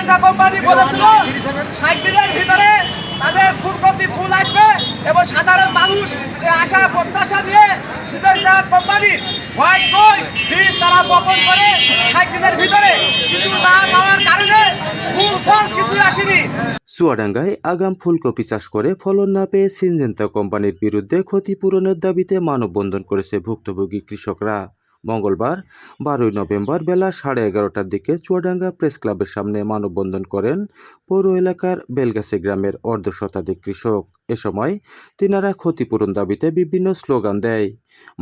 Syngenta company বলেছিল 60 দিনের ভিতরে তাদের ফুলকপি ফুল আসবে এবং সাধারণ মানুষ সে আশা প্রত্যাশা নিয়ে সিনজেন্টা কোম্পানির হোয়াইট গোল্ড বীজ তারা বপন করে 60 দিনের ভিতরে কিছু না পাওয়ার কারণে ফুল ফল কিছুই আসেনি। চুয়াডাঙ্গায় আগাম ফুলকপি চাষ করে ফলন না পেয়ে সিনজেন্টা কোম্পানির বিরুদ্ধে ক্ষতিপূরণের দাবিতে মানববন্ধন করেছে ভুক্তভোগী কৃষকরা। মঙ্গলবার 12 নভেম্বর বেলা 11:30টার দিকে চুয়াডাঙ্গা প্রেস ক্লাবের সামনে মানববন্ধন করেন পৌর এলাকার বেলগাছি গ্রামের অর্ধশতাধিক কৃষক। এ সময় তিনারা ক্ষতিপূরণ দাবিতে বিভিন্ন স্লোগান দেয়।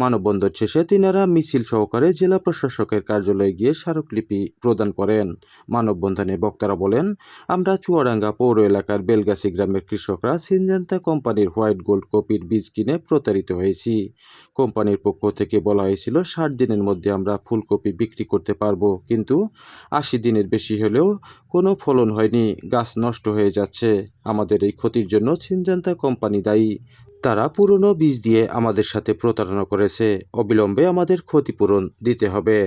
মানববন্ধন শেষে তিনারা মিছিল সহকারে জেলা প্রশাসকের কার্যালয়ে গিয়ে স্মারকলিপি প্রদান করেন। মানববন্ধনে বক্তারা বলেন, আমরা চুয়াডাঙ্গা পৌর এলাকার বেলগাছি গ্রামের কৃষকরা সিনজেন্টা কোম্পানির হোয়াইট গোল্ড কপির বীজ কিনে প্রতারিত হয়েছি। কোম্পানির পক্ষ থেকে বলা হয়েছিল 60 দিনের মধ্যে আমরা ফুলকপি বিক্রি করতে পারবো, কিন্তু 80 দিনের বেশি হলেও কোনো ফলন হয়নি, গাছ নষ্ট হয়ে যাচ্ছে। আমাদের এই ক্ষতির জন্য সিনজেন্টা কোম্পানি দায়ী। তারা পুরনো বীজ দিয়ে আমাদের সাথে প্রতারণা করেছে। অবিলম্বে আমাদের ক্ষতিপূরণ দিতে হবে।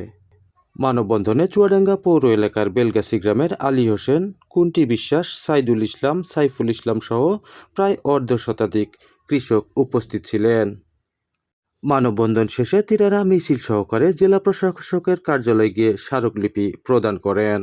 মানববন্ধনে চুয়াডাঙ্গা পৌর এলাকার বেলগাছি গ্রামের আলী হোসেন, কুন্টি বিশ্বাস, সাইদুল ইসলাম, সাইফুল ইসলাম সহ প্রায় অর্ধশতাধিক কৃষক উপস্থিত ছিলেন। মানববন্ধন শেষে তিনারা মিছিল সহকারে জেলা প্রশাসকের কার্যালয়ে গিয়ে স্মারকলিপি প্রদান করেন।